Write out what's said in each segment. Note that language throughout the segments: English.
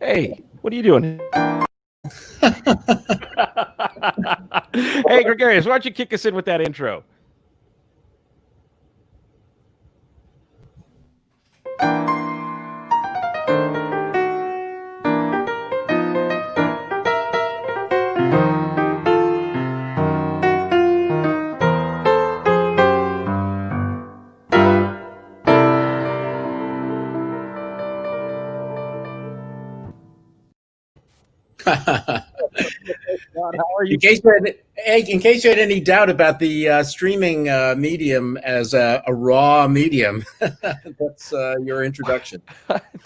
Hey, what are you doing? Hey, Gregarious, why don't you kick us in with that intro? How are you? In case you had any doubt about the streaming medium as a raw medium, that's your introduction.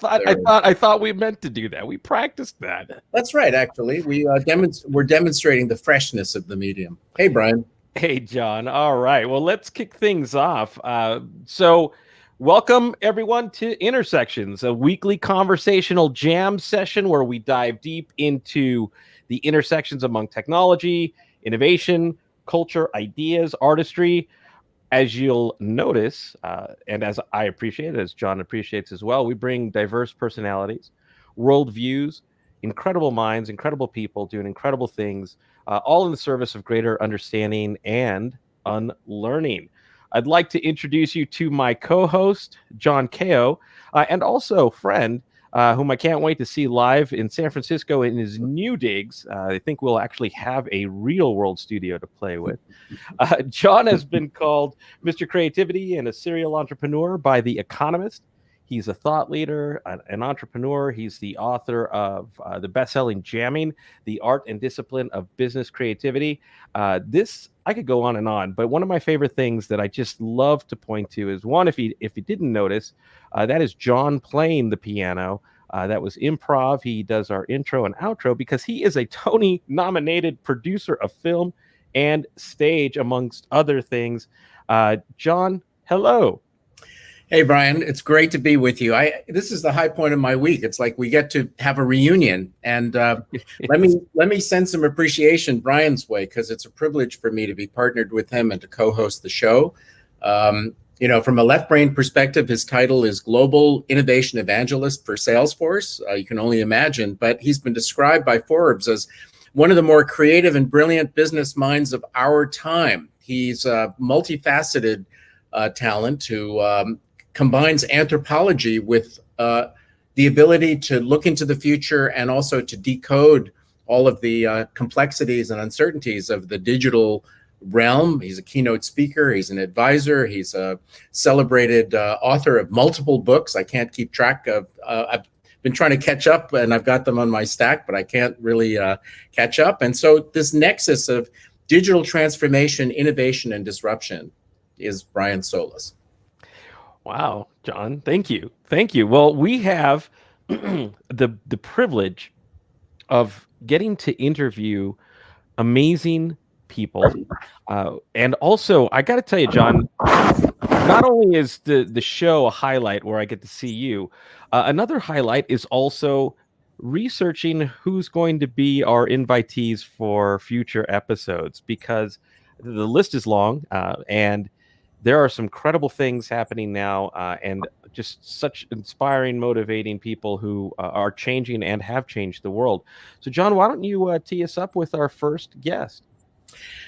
I thought we meant to do that. We practiced that. That's right. Actually, we're demonstrating the freshness of the medium. Hey, Brian. Hey, John. All right. Well, let's kick things off. So, welcome everyone to Intersections, a weekly conversational jam session where we dive deep into the intersections among technology, innovation, culture, ideas, artistry. As you'll notice, and as I appreciate, as John appreciates as well, we bring diverse personalities, worldviews, incredible minds, incredible people doing incredible things, all in the service of greater understanding and unlearning. I'd like to introduce you to my co-host, John Kao, and also friend, whom I can't wait to see live in San Francisco in his new digs. I think we'll actually have a real world studio to play with. John has been called Mr. Creativity and a serial entrepreneur by The Economist. He's a thought leader, an entrepreneur. He's the author of the best-selling Jamming, The Art and Discipline of Business Creativity. This, I could go on, but one of my favorite things that I just love to point to is one, if you didn't notice, that is John playing the piano. That was improv. He does our intro and outro because he is a Tony-nominated producer of film and stage, amongst other things. John, hello. Hey, Brian, it's great to be with you. This is the high point of my week. It's like we get to have a reunion, and let me send some appreciation Brian's way, because it's a privilege for me to be partnered with him and to co-host the show. From a left brain perspective, his title is Global Innovation Evangelist for Salesforce. You can only imagine, but he's been described by Forbes as one of the more creative and brilliant business minds of our time. He's a multifaceted talent who combines anthropology with the ability to look into the future and also to decode all of the complexities and uncertainties of the digital realm. He's a keynote speaker. He's an advisor. He's a celebrated author of multiple books. I can't keep track of. I've been trying to catch up, and I've got them on my stack, but I can't really catch up. And so this nexus of digital transformation, innovation, and disruption is Brian Solis. Wow, John, thank you. Well, we have the privilege of getting to interview amazing people. And also, I got to tell you, John, not only is the show a highlight where I get to see you, another highlight is also researching who's going to be our invitees for future episodes, because the list is long, and there are some credible things happening now, and just such inspiring, motivating people who are changing and have changed the world. So, John, why don't you tee us up with our first guest?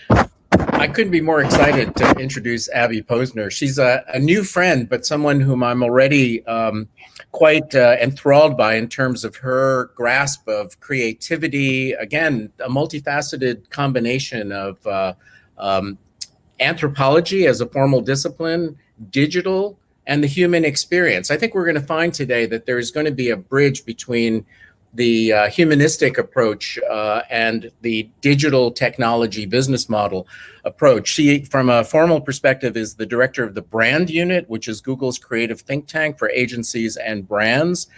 I couldn't be more excited to introduce Abby Posner. She's a new friend, but someone whom I'm already quite enthralled by in terms of her grasp of creativity. Again, a multifaceted combination of anthropology as a formal discipline, digital, and the human experience. I think we're going to find today that there's going to be a bridge between the humanistic approach and the digital technology business model approach. She, from a formal perspective, is the director of the brand unit, which is Google's creative think tank for agencies and brands.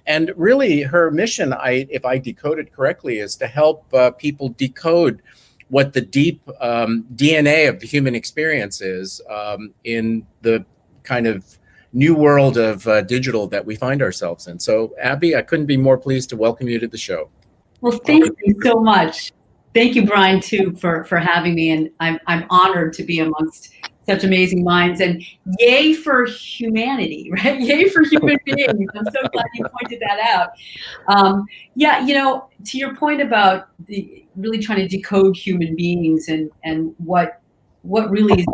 And really her mission, if I decode it correctly, is to help people decode what the deep DNA of the human experience is in the kind of new world of digital that we find ourselves in. So, Abby, I couldn't be more pleased to welcome you to the show. Well, thank you so much. Thank you, Brian, too, for having me. And I'm honored to be amongst such amazing minds, and yay for humanity, right? Yay for human beings. I'm so glad you pointed that out. Yeah, to your point about really trying to decode human beings and what really is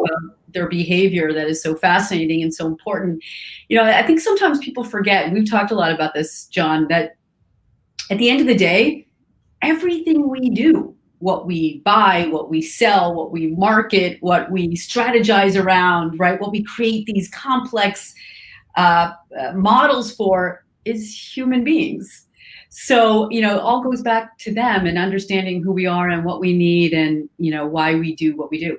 their behavior that is so fascinating and so important. I think sometimes people forget, and we've talked a lot about this, John, that at the end of the day, everything we do, what we buy, what we sell, what we market, what we strategize around, right? What we create these complex models for is human beings. So, it all goes back to them and understanding who we are and what we need and, why we do what we do.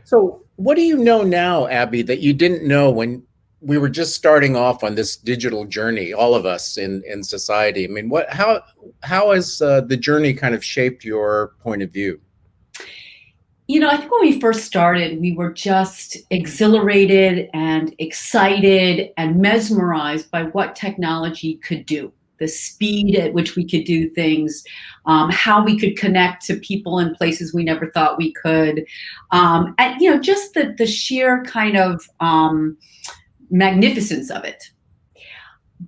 So what do you know now, Abby, that you didn't know when we were just starting off on this digital journey, all of us in society? I mean, how has the journey kind of shaped your point of view? I think when we first started, we were just exhilarated and excited and mesmerized by what technology could do, the speed at which we could do things, how we could connect to people in places we never thought we could, and just the sheer kind of magnificence of it.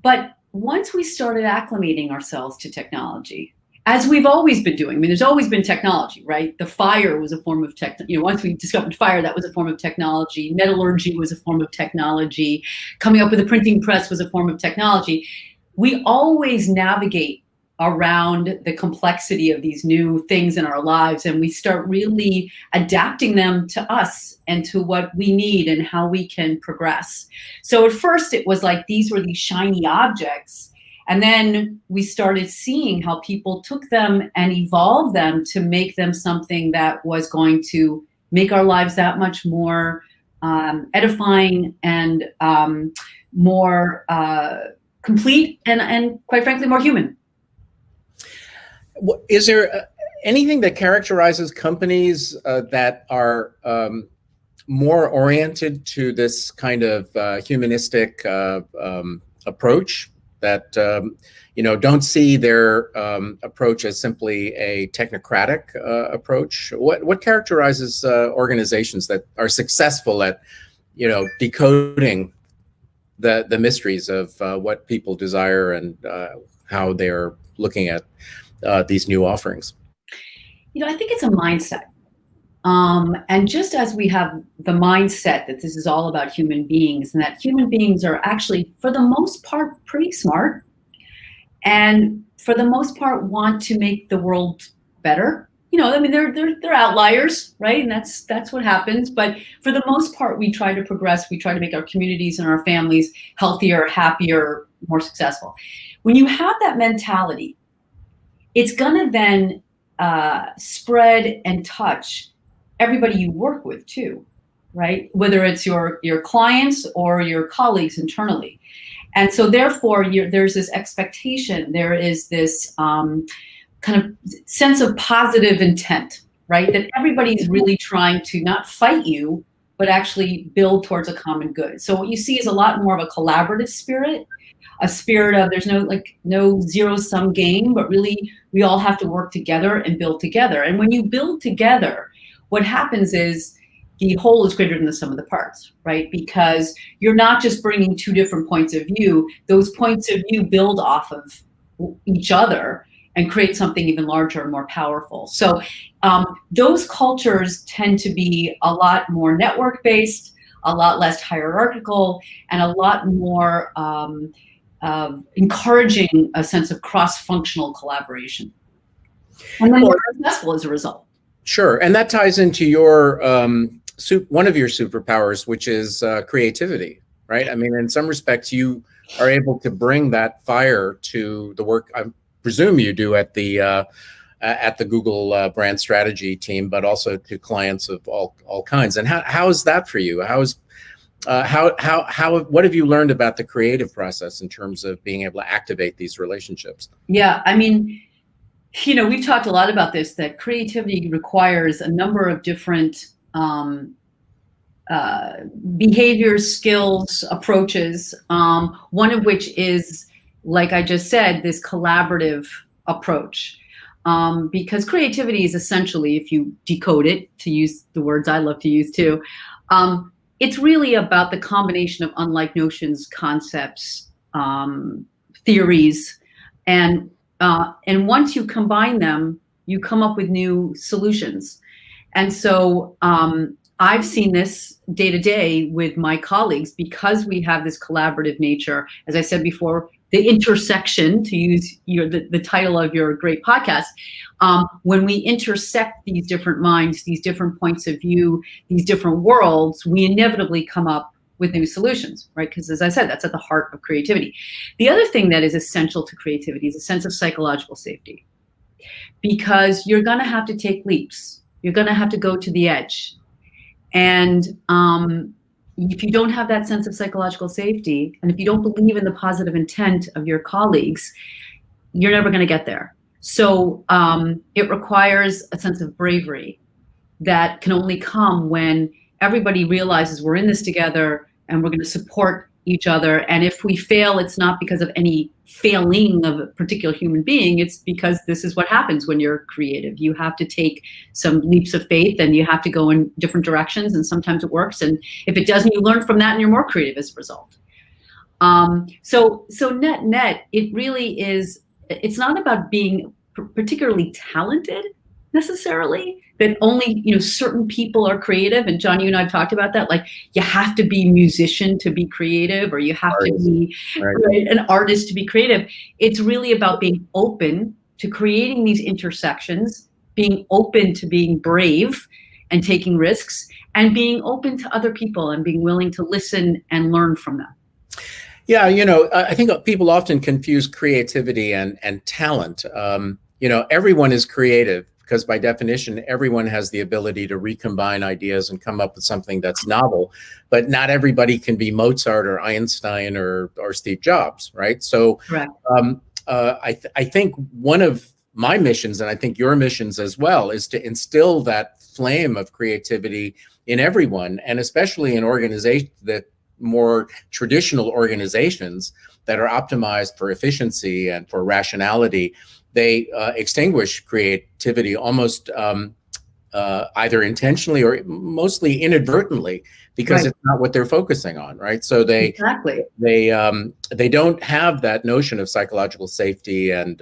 But once we started acclimating ourselves to technology, as we've always been doing, I mean, there's always been technology, right? The fire was a form of once we discovered fire, that was a form of technology. Metallurgy was a form of technology. Coming up with a printing press was a form of technology. We always navigate around the complexity of these new things in our lives, and we start really adapting them to us and to what we need and how we can progress. So at first it was like these were these shiny objects, and then we started seeing how people took them and evolved them to make them something that was going to make our lives that much more edifying and more complete and quite frankly more human. Is there anything that characterizes companies that are more oriented to this kind of humanistic approach, that don't see their approach as simply a technocratic approach? What characterizes organizations that are successful at decoding the mysteries of what people desire and how they're looking at these new offerings? I think it's a mindset. And just as we have the mindset that this is all about human beings and that human beings are actually, for the most part, pretty smart, and for the most part want to make the world better. I mean, they're outliers, right? And that's what happens. But for the most part, we try to progress. We try to make our communities and our families healthier, happier, more successful. When you have that mentality, it's gonna then spread and touch everybody you work with too, right? Whether it's your clients or your colleagues internally. And so therefore, there's this expectation, there is this kind of sense of positive intent, right? That everybody's really trying to not fight you, but actually build towards a common good. So what you see is a lot more of a collaborative spirit, a spirit of there's no zero-sum game, but really we all have to work together and build together. And when you build together, what happens is the whole is greater than the sum of the parts, right? Because you're not just bringing two different points of view. Those points of view build off of each other and create something even larger and more powerful. So those cultures tend to be a lot more network-based, a lot less hierarchical, and a lot more encouraging a sense of cross-functional collaboration. And then we're successful as a result. Sure, and that ties into your one of your superpowers, which is creativity, right? I mean, in some respects, you are able to bring that fire to the work I presume you do at the Google brand strategy team, but also to clients of all kinds. And how is that for you? What have you learned about the creative process in terms of being able to activate these relationships? Yeah, I mean, we've talked a lot about this, that creativity requires a number of different behaviors, skills, approaches, one of which is, like I just said, this collaborative approach. because creativity is essentially, if you decode it, to use the words I love to use too, it's really about the combination of unlike notions, concepts, theories, and once you combine them, you come up with new solutions. And so I've seen this day to day with my colleagues because we have this collaborative nature. As I said before, the intersection, to use the title of your great podcast, when we intersect these different minds, these different points of view, these different worlds, we inevitably come up with new solutions, right? Because as I said, that's at the heart of creativity. The other thing that is essential to creativity is a sense of psychological safety, because you're going to have to take leaps. You're going to have to go to the edge. And if you don't have that sense of psychological safety, and if you don't believe in the positive intent of your colleagues, you're never going to get there. So it requires a sense of bravery that can only come when everybody realizes we're in this together and we're going to support each other. And if we fail, it's not because of any failing of a particular human being. It's because this is what happens when you're creative. You have to take some leaps of faith and you have to go in different directions, and sometimes it works. And if it doesn't, you learn from that and you're more creative as a result. So net, it really is, it's not about being particularly talented necessarily, that only certain people are creative. And John, you and I have talked about that. Like, you have to be a musician to be creative, or you have to be an artist to be creative. It's really about being open to creating these intersections, being open to being brave and taking risks, and being open to other people and being willing to listen and learn from them. Yeah, I think people often confuse creativity and talent. Everyone is creative, because by definition, everyone has the ability to recombine ideas and come up with something that's novel, but not everybody can be Mozart or Einstein or Steve Jobs, right? So I think one of my missions, and I think your missions as well, is to instill that flame of creativity in everyone, and especially in organizations, that more traditional organizations that are optimized for efficiency and for rationality. They extinguish creativity almost either intentionally or mostly inadvertently, because it's not what they're focusing on, right? So they don't have that notion of psychological safety and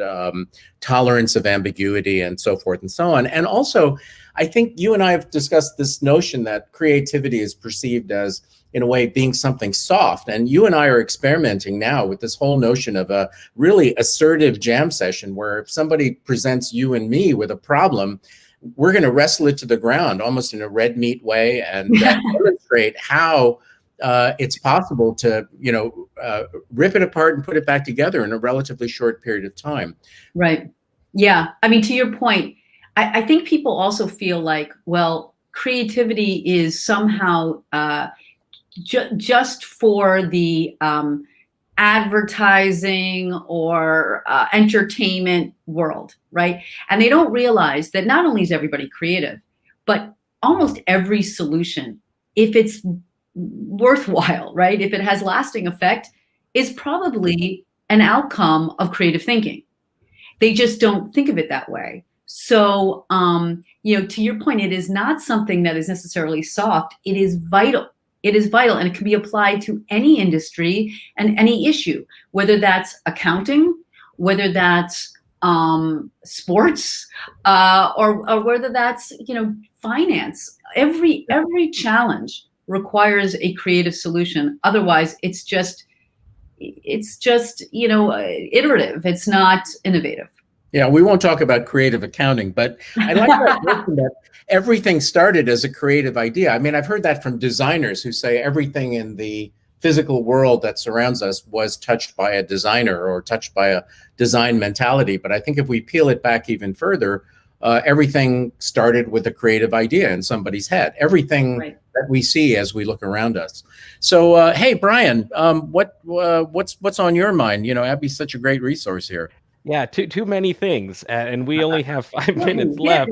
tolerance of ambiguity and so forth and so on. And also, I think you and I have discussed this notion that creativity is perceived as, in a way, being something soft. And you and I are experimenting now with this whole notion of a really assertive jam session, where if somebody presents you and me with a problem, we're going to wrestle it to the ground almost in a red meat way, and demonstrate how it's possible to, rip it apart and put it back together in a relatively short period of time. Right. Yeah. I mean, to your point, I think people also feel like, well, creativity is somehow just for the advertising or entertainment world, right? And they don't realize that not only is everybody creative, but almost every solution, if it's worthwhile, right, if it has lasting effect, is probably an outcome of creative thinking. They just don't think of it that way. So, to your point, it is not something that is necessarily soft. It is vital. It is vital, and it can be applied to any industry and any issue, whether that's accounting, whether that's sports, or whether that's finance. Every challenge requires a creative solution. Otherwise, it's just iterative. It's not innovative. Yeah, we won't talk about creative accounting, but I like that everything started as a creative idea. I mean, I've heard that from designers who say everything in the physical world that surrounds us was touched by a designer or touched by a design mentality. But I think if we peel it back even further, everything started with a creative idea in somebody's head. Everything that we see as we look around us. So, hey, Brian, what's on your mind? Abby's such a great resource here. Yeah, too many things, and we only have 5 minutes left.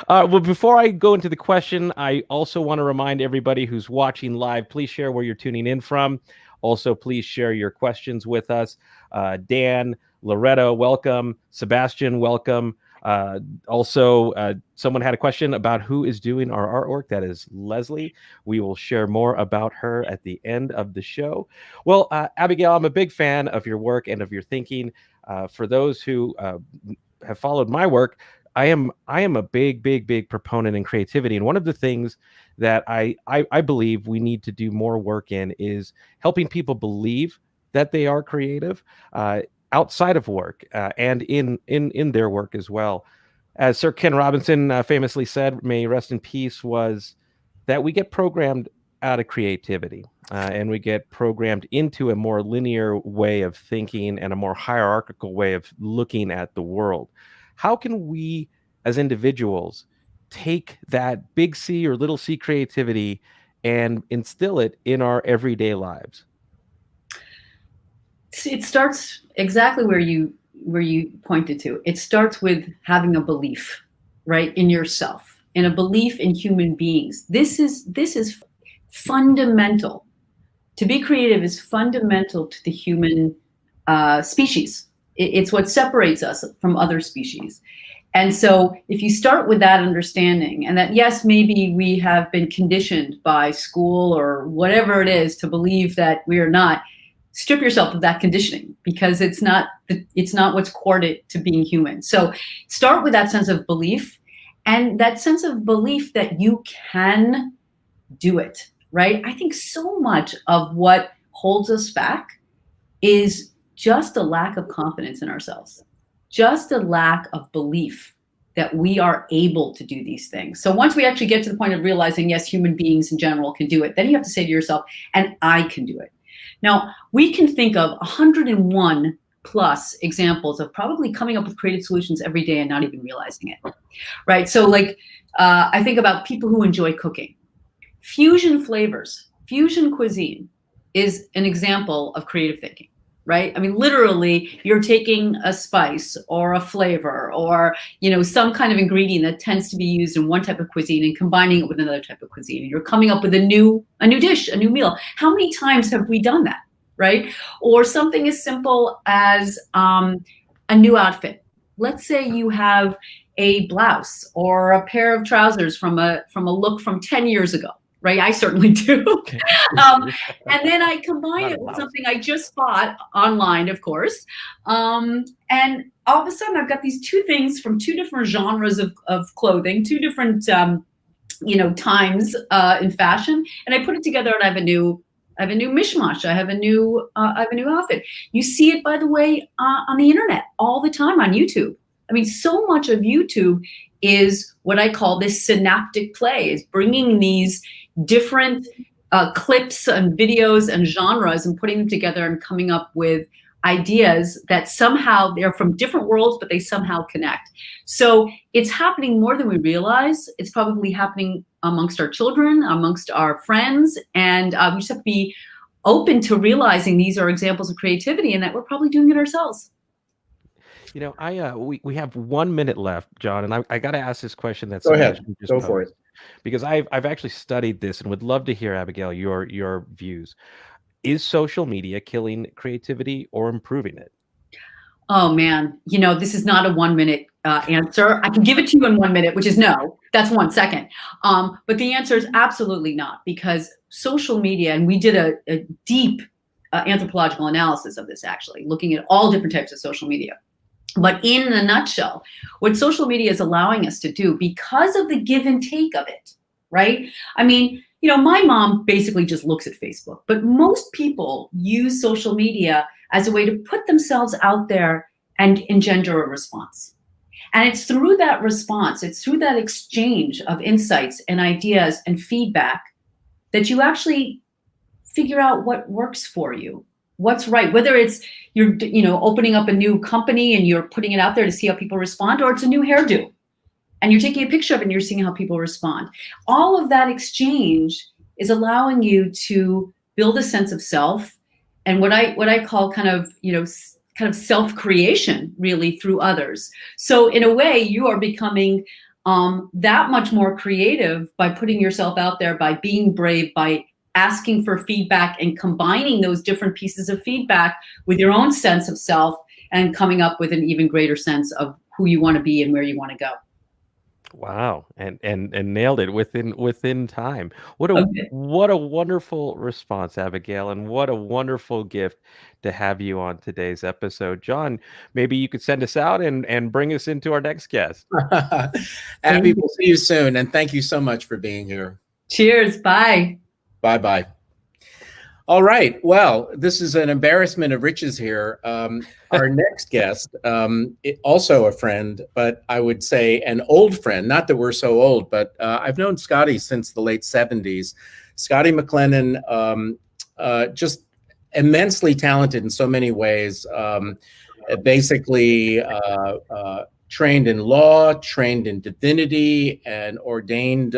Well, before I go into the question, I also want to remind everybody who's watching live, please share where you're tuning in from. Also, please share your questions with us. Dan, Loretto, welcome. Sebastian, welcome. Also, someone had a question about who is doing our artwork. That is Leslie. We will share more about her at the end of the show. Well, Abigail, I'm a big fan of your work and of your thinking. For those who have followed my work, I am a big proponent in creativity. And one of the things that I believe we need to do more work in is helping people believe that they are creative outside of work and in their work as well. As Sir Ken Robinson famously said, may he rest in peace, was that we get programmed out of creativity and we get programmed into a more linear way of thinking and a more hierarchical way of looking at the world. How can we as individuals take that big C or little c creativity and instill it in our everyday lives? It starts exactly where you pointed to. It starts with having a belief, right, in yourself, and a belief in human beings. This is fundamental. To be creative is fundamental to the human species. It's what separates us from other species. And so if you start with that understanding, and that, yes, maybe we have been conditioned by school or whatever it is to believe that we are not, strip yourself of that conditioning, because it's not what's core to being human. So start with that sense of belief, and that sense of belief that you can do it, right? I think so much of what holds us back is just a lack of confidence in ourselves, just a lack of belief that we are able to do these things. So once we actually get to the point of realizing, yes, human beings in general can do it, then you have to say to yourself, and I can do it. Now, we can think of 101 plus examples of probably coming up with creative solutions every day and not even realizing it, right? So like, I think about people who enjoy cooking. Fusion flavors, fusion cuisine is an example of creative thinking, right? I mean, literally, you're taking a spice or a flavor or, some kind of ingredient that tends to be used in one type of cuisine and combining it with another type of cuisine. And you're coming up with a new dish, a new meal. How many times have we done that, right? Or something as simple as a new outfit. Let's say you have a blouse or a pair of trousers from a look from 10 years ago. Right, I certainly do. And then I combine it with something I just bought online, of course. And all of a sudden, I've got these two things from two different genres of clothing, two different, times in fashion, and I put it together, and I have a new mishmash. I have a new outfit. You see it, by the way, on the internet all the time on YouTube. I mean, so much of YouTube is what I call this synaptic play, is bringing these different clips and videos and genres and putting them together and coming up with ideas that somehow they're from different worlds, but they somehow connect. So it's happening more than we realize. It's probably happening amongst our children, amongst our friends, and we just have to be open to realizing these are examples of creativity and that we're probably doing it ourselves. We have 1 minute left, John, and I got to ask this question. That's go ahead. Go for it. Because I've actually studied this and would love to hear, Abigail, your views. Is social media killing creativity or improving it? Oh man, this is not a 1 minute answer. I can give it to you in 1 minute, which is no. That's 1 second. But the answer is absolutely not, because social media, and we did a deep anthropological analysis of this, actually, looking at all different types of social media. But in a nutshell, what social media is allowing us to do, because of the give and take of it, right? I mean, my mom basically just looks at Facebook, but most people use social media as a way to put themselves out there and engender a response. And it's through that response, it's through that exchange of insights and ideas and feedback that you actually figure out what works for you. What's right, whether it's you're opening up a new company and you're putting it out there to see how people respond, or it's a new hairdo and you're taking a picture of it and you're seeing how people respond. All of that exchange is allowing you to build a sense of self, and what I call kind of self-creation, really, through others. So in a way, you are becoming that much more creative by putting yourself out there, by being brave, by asking for feedback and combining those different pieces of feedback with your own sense of self and coming up with an even greater sense of who you want to be and where you want to go. Wow, and nailed it within time. What a Okay. what a wonderful response, Abigail, and what a wonderful gift to have you on today's episode. John, maybe you could send us out and bring us into our next guest. Abby, we'll see you soon, and thank you so much for being here. Cheers. Bye. Bye-bye. All right. Well, this is an embarrassment of riches here. Our next guest, also a friend, but I would say an old friend. Not that we're so old, but I've known Scotty since the late 70s. Scotty McLennan, just immensely talented in so many ways. Basically trained in law, trained in divinity, and ordained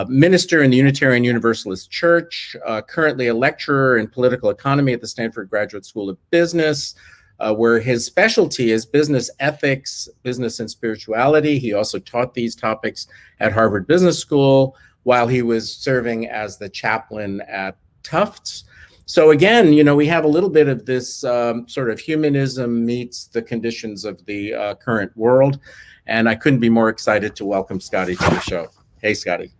minister in the Unitarian Universalist Church, currently a lecturer in political economy at the Stanford Graduate School of Business, where his specialty is business ethics, business and spirituality. He also taught these topics at Harvard Business School while he was serving as the chaplain at Tufts. So again, we have a little bit of this sort of humanism meets the conditions of the current world. And I couldn't be more excited to welcome Scotty to the show. Hey, Scotty.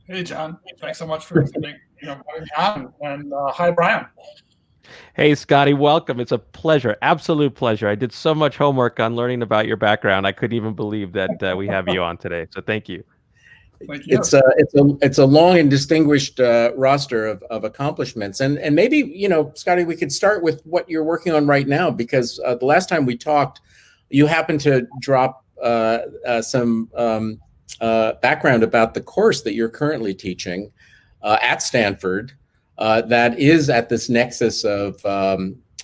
Hey, John. Thanks so much for having me on. And hi, Brian. Hey, Scotty, welcome. It's a pleasure, absolute pleasure. I did so much homework on learning about your background. I couldn't even believe that we have you on today. So thank you. Thank you. It's a long and distinguished roster of accomplishments, and maybe Scotty, we could start with what you're working on right now, because the last time we talked, you happened to drop some background about the course that you're currently teaching at Stanford that is at this nexus of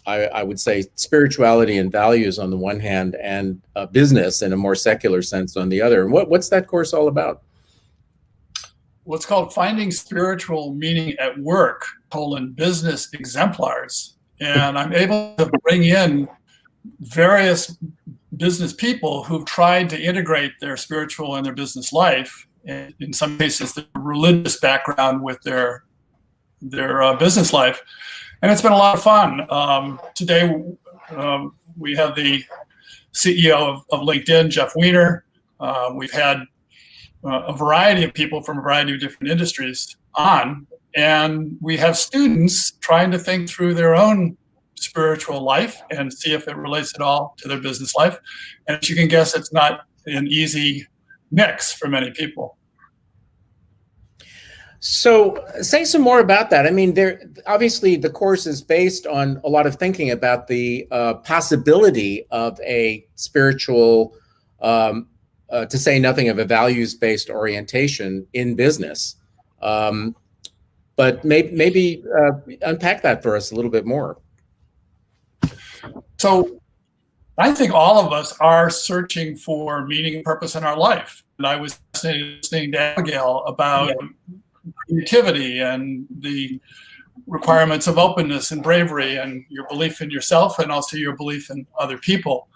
I would say spirituality and values on the one hand, and business in a more secular sense on the other. And what's that course all about? What's called Finding Spiritual Meaning at Work, Business Exemplars. And I'm able to bring in various business people who've tried to integrate their spiritual and their business life, and in some cases their religious background with their business life. And it's been a lot of fun. Today we have the CEO of LinkedIn, Jeff Weiner. We've had a variety of people from a variety of different industries on, and we have students trying to think through their own spiritual life and see if it relates at all to their business life. And as you can guess, it's not an easy mix for many people. So say some more about that. I mean, obviously the course is based on a lot of thinking about the possibility of a spiritual, to say nothing of a values-based orientation in business. But maybe unpack that for us a little bit more. So I think all of us are searching for meaning and purpose in our life. And I was listening to Abigail about creativity and the requirements of openness and bravery and your belief in yourself and also your belief in other people.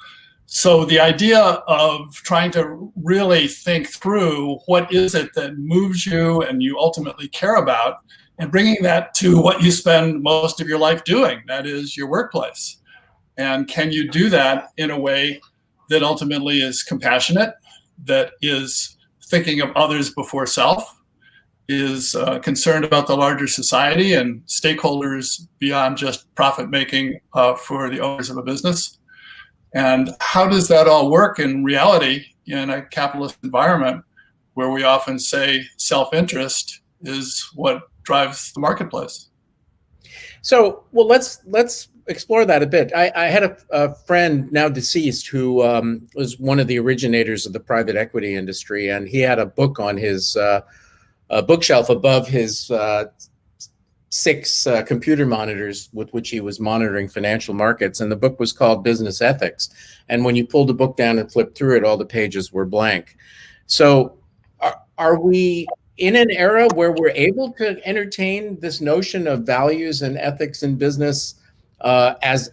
So the idea of trying to really think through what is it that moves you and you ultimately care about, and bringing that to what you spend most of your life doing, that is your workplace. And can you do that in a way that ultimately is compassionate, that is thinking of others before self, is concerned about the larger society and stakeholders beyond just profit making for the owners of a business? And how does that all work in reality in a capitalist environment where we often say self-interest is what drives the marketplace? So, well, let's explore that a bit. I had a friend, now deceased, who was one of the originators of the private equity industry, and he had a book on his bookshelf above his 6 computer monitors with which he was monitoring financial markets, and the book was called Business Ethics. And when you pulled the book down and flipped through it, all the pages were blank. So are we in an era where we're able to entertain this notion of values and ethics in business as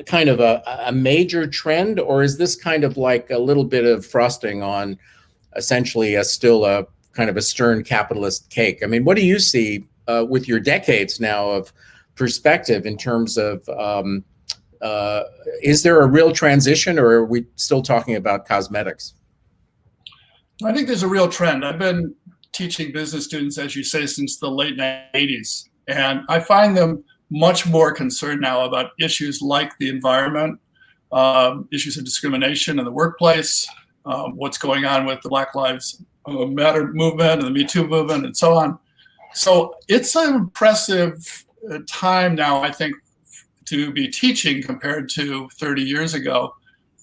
kind of a major trend, or is this kind of like a little bit of frosting on essentially still a kind of a stern capitalist cake. I mean, what do you see with your decades now of perspective in terms of, is there a real transition, or are we still talking about cosmetics? I think there's a real trend. I've been teaching business students, as you say, since the late 80s. And I find them much more concerned now about issues like the environment, issues of discrimination in the workplace, what's going on with the Black Lives Matter movement and the Me Too movement and so on. So it's an impressive time now, I think, to be teaching compared to 30 years ago,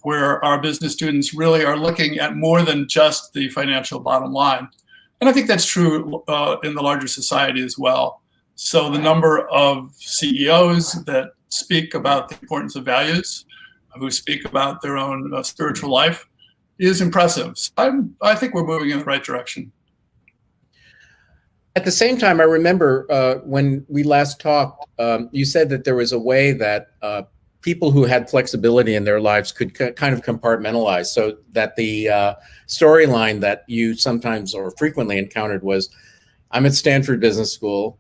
where our business students really are looking at more than just the financial bottom line. And I think that's true in the larger society as well. So the number of CEOs that speak about the importance of values, who speak about their own spiritual life, is impressive. So I think we're moving in the right direction. At the same time, I remember when we last talked, you said that there was a way that people who had flexibility in their lives could kind of compartmentalize, so that the storyline that you sometimes or frequently encountered was, I'm at Stanford Business School,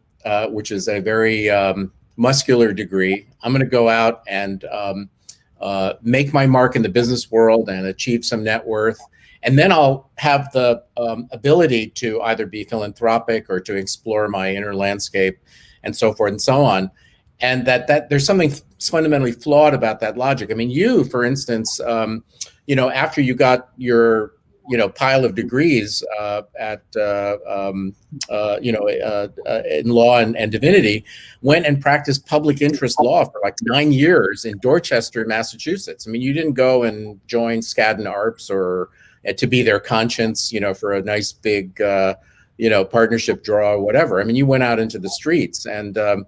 which is a very muscular degree. I'm going to go out and make my mark in the business world and achieve some net worth. And then I'll have the ability to either be philanthropic or to explore my inner landscape and so forth and so on. And that there's something fundamentally flawed about that logic. I mean, you, for instance, after you got your, pile of degrees in law and divinity, went and practiced public interest law for like 9 years in Dorchester, Massachusetts. I mean, you didn't go and join Skadden Arps or to be their conscience, for a nice big, partnership draw or whatever. I mean, you went out into the streets, and that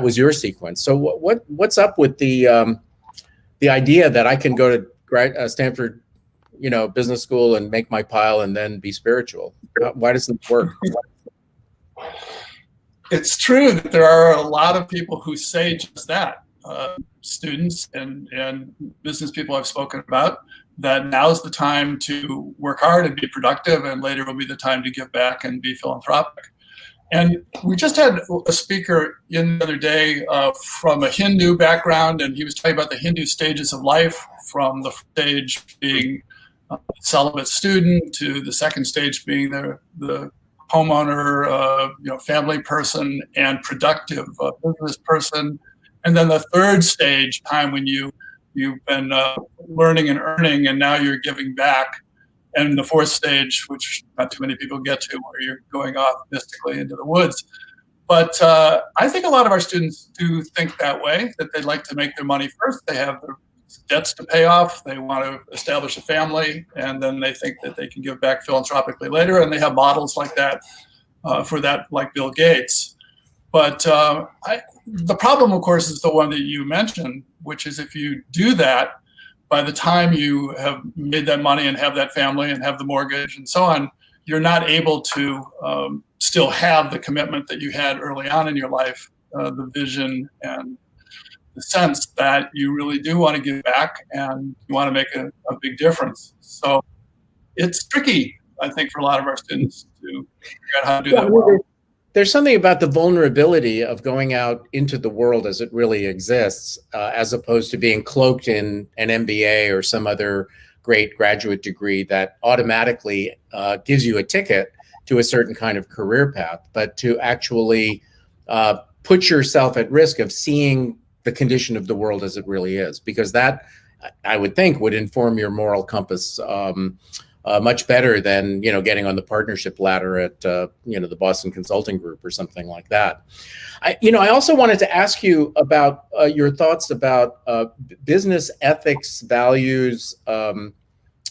was your sequence. So what's up with the idea that I can go to Stanford, business school and make my pile and then be spiritual? Why doesn't it work? It's true that there are a lot of people who say just that. Students and business people I've spoken about, that now's the time to work hard and be productive, and later will be the time to give back and be philanthropic. And we just had a speaker in the other day from a Hindu background, and he was talking about the Hindu stages of life, from the stage being a celibate student to the second stage being the homeowner, family person and productive business person. And then the third stage, time when you've been learning and earning, and now you're giving back. And the fourth stage, which not too many people get to, where you're going off mystically into the woods. But I think a lot of our students do think that way, that they'd like to make their money first. They have their debts to pay off. They want to establish a family, and then they think that they can give back philanthropically later. And they have models like that for that, like Bill Gates. But the problem, of course, is the one that you mentioned, which is if you do that, by the time you have made that money and have that family and have the mortgage and so on, you're not able to still have the commitment that you had early on in your life, the vision and the sense that you really do want to give back and you want to make a big difference. So it's tricky, I think, for a lot of our students to figure out how to do that well. There's something about the vulnerability of going out into the world as it really exists, as opposed to being cloaked in an MBA or some other great graduate degree that automatically gives you a ticket to a certain kind of career path, but to actually put yourself at risk of seeing the condition of the world as it really is, because that, I would think, would inform your moral compass much better than getting on the partnership ladder at the Boston Consulting Group or something like that. I also wanted to ask you about your thoughts about business ethics, values,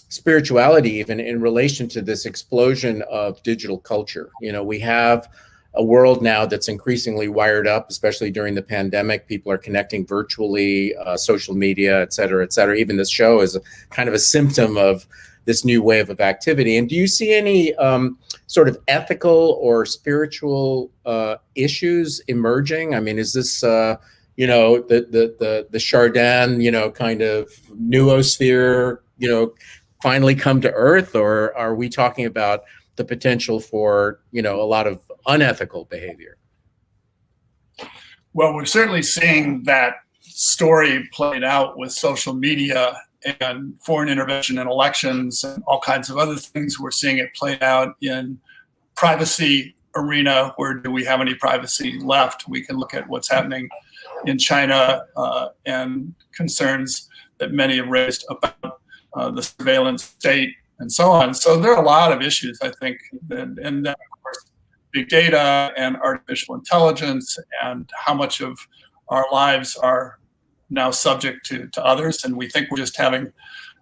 spirituality, even in relation to this explosion of digital culture. We have a world now that's increasingly wired up, especially during the pandemic. People are connecting virtually, social media, et cetera, et cetera. Even this show is kind of a symptom of this new wave of activity. And do you see any sort of ethical or spiritual issues emerging? I mean, is this the Chardin, kind of noosphere, finally come to earth, or are we talking about the potential for, a lot of unethical behavior? Well, we're certainly seeing that story played out with social media and foreign intervention in elections and all kinds of other things. We're seeing it played out in privacy arena. Where do we have any privacy left? We can look at what's happening in China and concerns that many have raised about the surveillance state and so on. So there are a lot of issues, I think, and then of course, big data and artificial intelligence and how much of our lives are now subject to others. And we think we're just having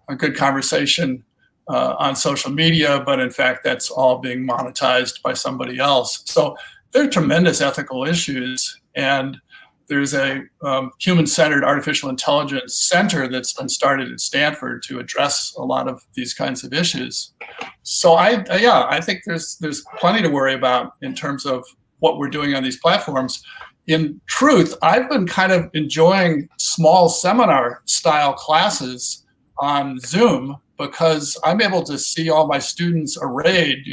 a good conversation on social media, but in fact, that's all being monetized by somebody else. So there are tremendous ethical issues. And there's a human-centered artificial intelligence center that's been started at Stanford to address a lot of these kinds of issues. So I think there's plenty to worry about in terms of what we're doing on these platforms. In truth, I've been kind of enjoying small seminar-style classes on Zoom because I'm able to see all my students arrayed,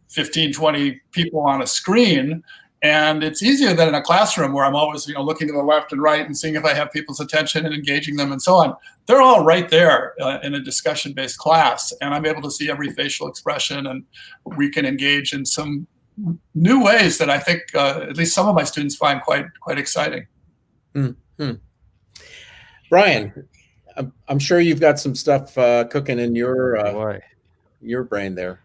15, 20 people on a screen. And it's easier than in a classroom where I'm always, looking to the left and right and seeing if I have people's attention and engaging them and so on. They're all right there in a discussion-based class, and I'm able to see every facial expression, and we can engage in some new ways that I think at least some of my students find quite exciting. Mm-hmm. Brian, I'm sure you've got some stuff cooking in your brain there.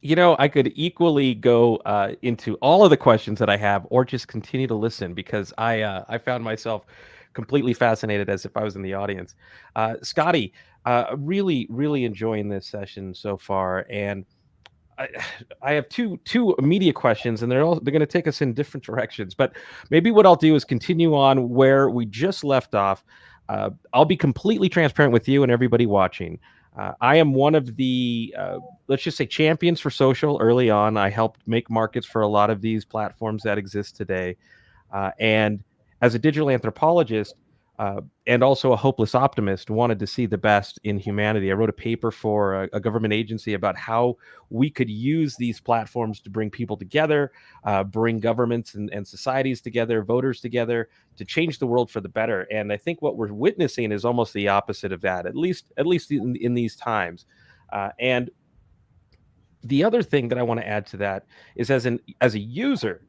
I could equally go into all of the questions that I have, or just continue to listen, because I found myself completely fascinated as if I was in the audience. Scotty, really, really enjoying this session so far, and I have two immediate questions, and they're going to take us in different directions. But maybe what I'll do is continue on where we just left off. I'll be completely transparent with you and everybody watching. I am one of the, let's just say, champions for social early on. I helped make markets for a lot of these platforms that exist today. And as a digital anthropologist and also a hopeless optimist, wanted to see the best in humanity. I wrote a paper for a government agency about how we could use these platforms to bring people together, bring governments and societies together, voters together, to change the world for the better. And I think what we're witnessing is almost the opposite of that, at least in these times. And the other thing that I want to add to that is, as a user,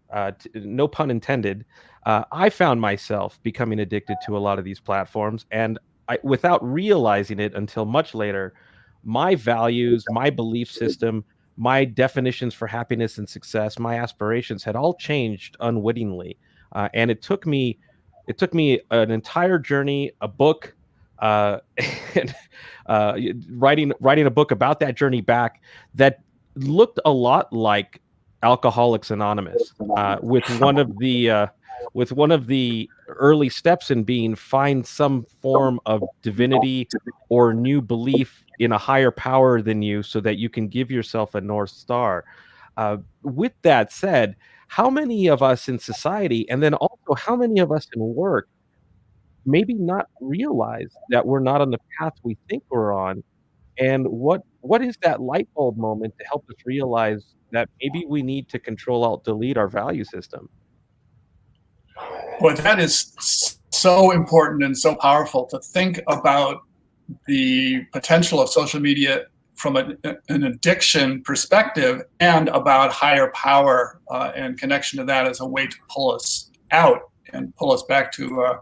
no pun intended, I found myself becoming addicted to a lot of these platforms, and without realizing it until much later, my values, my belief system, my definitions for happiness and success, my aspirations had all changed unwittingly. And it took me an entire journey, a book, and writing a book about that journey back that looked a lot like Alcoholics Anonymous, with one of the early steps in being find some form of divinity or new belief in a higher power than you, so that you can give yourself a North Star. With that said, how many of us in society, and then also how many of us in work, maybe not realize that we're not on the path we think we're on? And what is that light bulb moment to help us realize that maybe we need to control, alt, delete our value system? Well, that is so important and so powerful, to think about the potential of social media from an addiction perspective, and about higher power and connection to that as a way to pull us out and pull us back to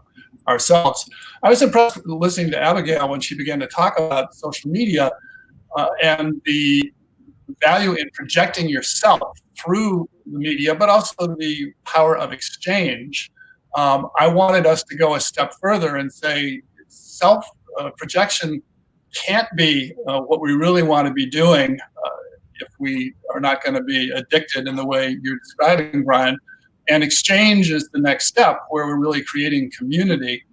ourselves. I was impressed listening to Abigail when she began to talk about social media and the value in projecting yourself through the media, but also the power of exchange. I wanted us to go a step further and say self-projection can't be what we really want to be doing if we are not going to be addicted in the way you're describing, Brian. And exchange is the next step, where we're really creating community.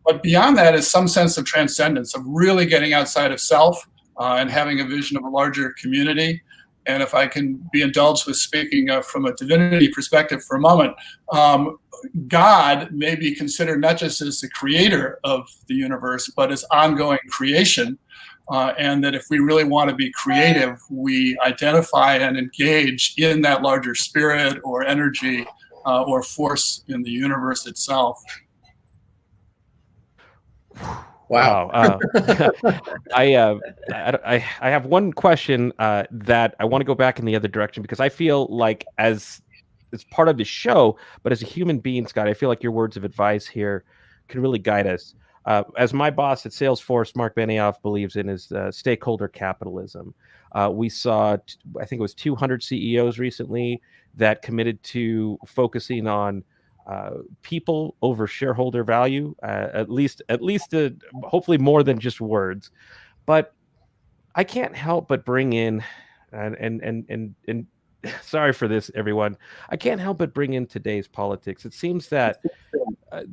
But beyond that is some sense of transcendence, of really getting outside of self and having a vision of a larger community. And if I can be indulged with speaking from a divinity perspective for a moment, God may be considered not just as the creator of the universe, but as ongoing creation. and that if we really want to be creative, we identify and engage in that larger spirit or energy or force in the universe itself. Wow. I have one question that I want to go back in the other direction, because I feel like as part of the show, but as a human being, Scott, I feel like your words of advice here can really guide us. As my boss at Salesforce, Mark Benioff, believes in is stakeholder capitalism. We saw, I think it was 200 CEOs recently that committed to focusing on people over shareholder value, at least hopefully more than just words. But I can't help but bring in, and sorry for this, everyone, I can't help but bring in today's politics. It seems that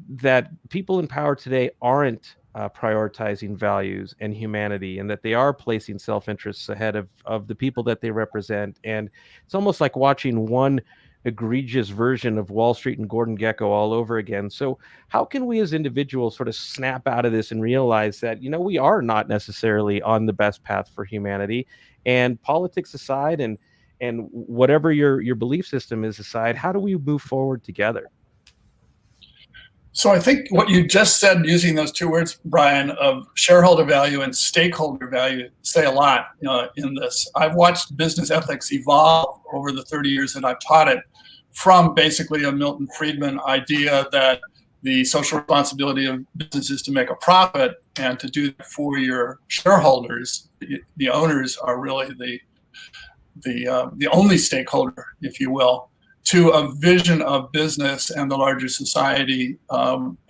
that people in power today aren't prioritizing values and humanity, and that they are placing self-interests ahead of the people that they represent. And it's almost like watching one egregious version of Wall Street and Gordon Gekko all over again. So how can we as individuals sort of snap out of this and realize that, we are not necessarily on the best path for humanity? And politics aside, and whatever your belief system is aside, how do we move forward together? So I think what you just said, using those two words, Brian, of shareholder value and stakeholder value, say a lot in this. I've watched business ethics evolve over the 30 years that I've taught it, from basically a Milton Friedman idea that the social responsibility of business is to make a profit, and to do that for your shareholders. The owners are really the only stakeholder, if you will, to a vision of business and the larger society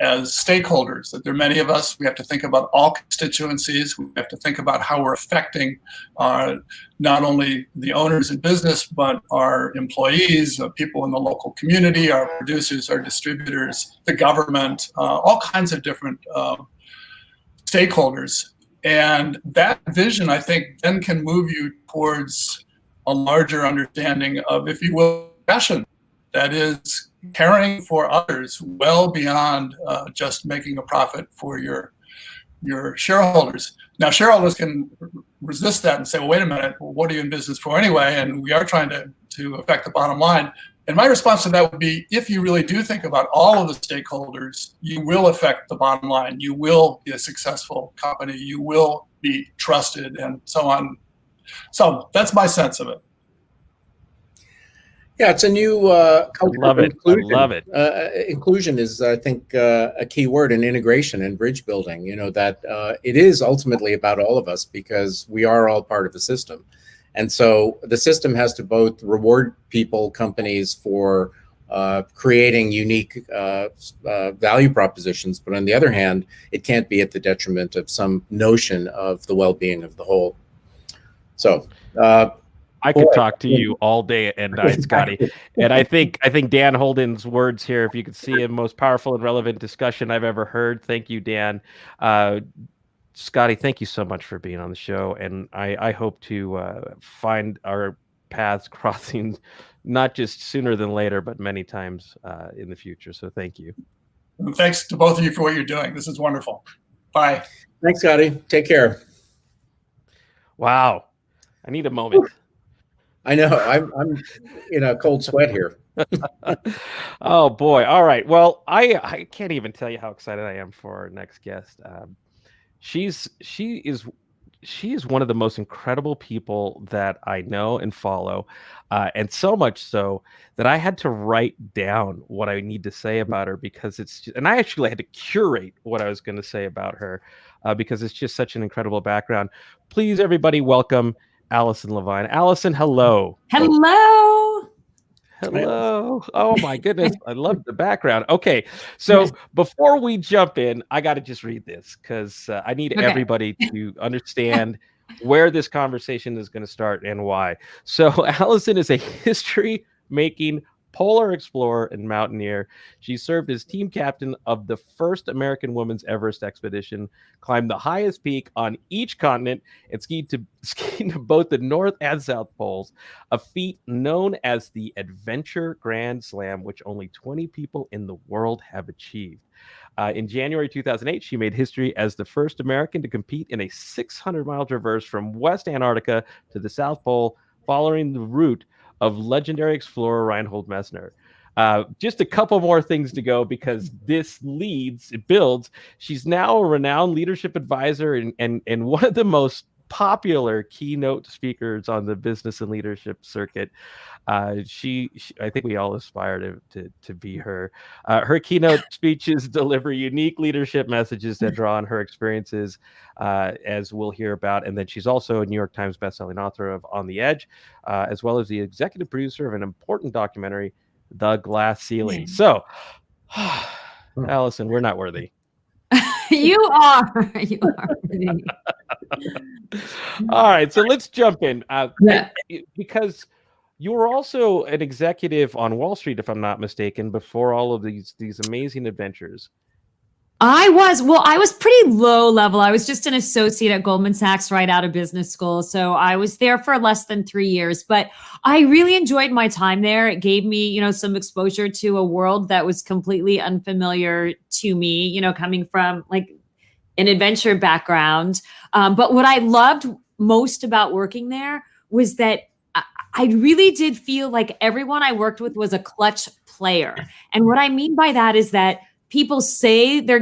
as stakeholders. That there are many of us. We have to think about all constituencies. We have to think about how we're affecting not only the owners in business, but our employees, people in the local community, our producers, our distributors, the government, all kinds of different stakeholders. And that vision, I think, then can move you towards a larger understanding of, if you will, passion, that is caring for others well beyond just making a profit for your shareholders. Now, shareholders can resist that and say, well, wait a minute, what are you in business for anyway? And we are trying to affect the bottom line. And my response to that would be, if you really do think about all of the stakeholders, you will affect the bottom line. You will be a successful company. You will be trusted, and so on. So that's my sense of it. Yeah, it's a new culture of inclusion. I love it. Inclusion is, I think, a key word in integration and bridge building. That it is ultimately about all of us, because we are all part of the system. And so the system has to both reward people, companies, for creating unique value propositions. But on the other hand, it can't be at the detriment of some notion of the well-being of the whole. So I could talk to you all day and night, Scotty. And I think Dan Holden's words here, if you could see him, most powerful and relevant discussion I've ever heard. Thank you, Dan. Scotty, thank you so much for being on the show. And I hope to find our paths crossing, not just sooner than later, but many times in the future. So thank you. And thanks to both of you for what you're doing. This is wonderful. Bye. Thanks, Scotty. Take care. Wow. I need a moment. I know. I'm in a cold sweat here. Oh boy. All right. Well, I can't even tell you how excited I am for our next guest. She is one of the most incredible people that I know and follow, and so much so that I had to write down what I need to say about her, because and I actually had to curate what I was going to say about her, because it's just such an incredible background. Please, everybody, welcome Alison Levine. Alison, hello. Hello. Hello. Oh my goodness. I love the background. Okay. So before we jump in, I got to just read this, because I need everybody to understand where this conversation is going to start and why. So Alison is a history-making polar explorer and mountaineer. She served as team captain of the first American women's Everest expedition, climbed the highest peak on each continent, and skied to both the North and South Poles, a feat known as the Adventure Grand Slam, which only 20 people in the world have achieved. In January 2008, she made history as the first American to compete in a 600-mile traverse from West Antarctica to the South Pole, following the route of legendary explorer Reinhold Messner. Just a couple more things to go because this builds. She's now a renowned leadership advisor and one of the most popular keynote speakers on the business and leadership circuit. She I think we all aspire to be her. Her keynote speeches deliver unique leadership messages that draw on her experiences, as we'll hear about. And then she's also a New York Times bestselling author of On the Edge, as well as the executive producer of an important documentary, The Glass Ceiling. So, Alison, we're not worthy. You are. You are. All right, so let's jump in. Because you were also an executive on Wall Street, if I'm not mistaken, before all of these amazing adventures. I was pretty low level. I was just an associate at Goldman Sachs right out of business school. So I was there for less than 3 years, but I really enjoyed my time there. It gave me, some exposure to a world that was completely unfamiliar to me, coming from like an adventure background. But what I loved most about working there was that I really did feel like everyone I worked with was a clutch player. And what I mean by that is that when they say they're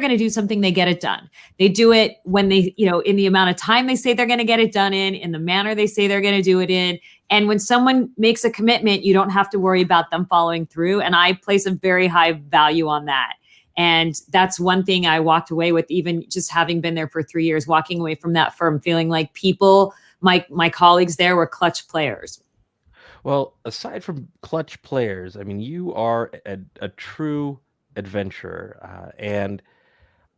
going to do something, they get it done. They do it when they, in the amount of time they say they're going to get it done in the manner they say they're going to do it in. And when someone makes a commitment, you don't have to worry about them following through. And I place a very high value on that. And that's one thing I walked away with, even just having been there for 3 years, walking away from that firm, feeling like people, my colleagues there were clutch players. Well, aside from clutch players, I mean, you are a true adventurer. And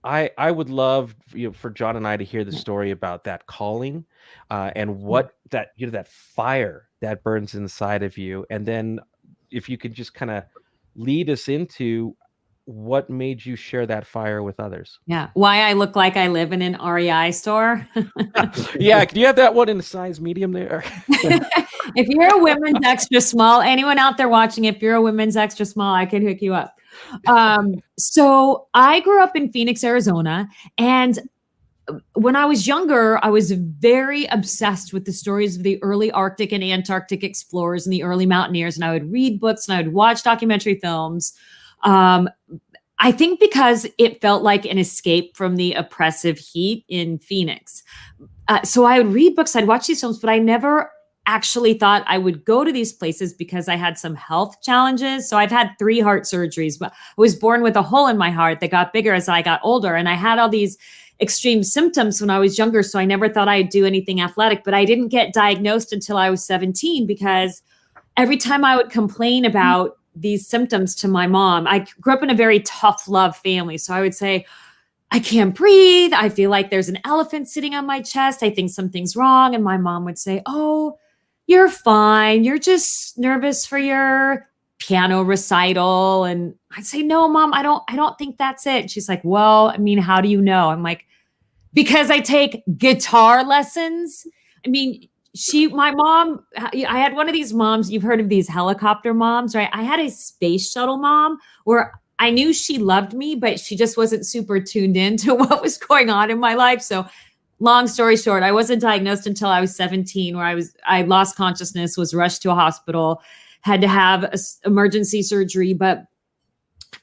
I would love for John and I to hear the story about that calling and what that fire that burns inside of you. And then if you could just kind of lead us into what made you share that fire with others. Yeah. Why I look like I live in an REI store. Yeah. Can you have that one in a size medium there? If you're a women's extra small, anyone out there watching, if you're a women's extra small, I can hook you up. So I grew up in Phoenix, Arizona. And when I was younger, I was very obsessed with the stories of the early Arctic and Antarctic explorers and the early mountaineers. And I would read books and I would watch documentary films. I think because it felt like an escape from the oppressive heat in Phoenix. So I would read books, I'd watch these films, but I never actually thought I would go to these places because I had some health challenges. So I've had 3 heart surgeries, but I was born with a hole in my heart that got bigger as I got older. And I had all these extreme symptoms when I was younger. So I never thought I'd do anything athletic, but I didn't get diagnosed until I was 17 because every time I would complain about these symptoms to my mom, I grew up in a very tough love family. So I would say, I can't breathe. I feel like there's an elephant sitting on my chest. I think something's wrong. And my mom would say, oh, you're fine. You're just nervous for your piano recital. And I'd say, no, Mom, I don't think that's it. She's like, well, I mean, how do you know? I'm like, because I take guitar lessons. I mean, my mom, I had one of these moms, you've heard of these helicopter moms, right? I had a space shuttle mom where I knew she loved me, but she just wasn't super tuned in to what was going on in my life. So long story short, I wasn't diagnosed until I was 17, where I lost consciousness, was rushed to a hospital, had to have emergency surgery. But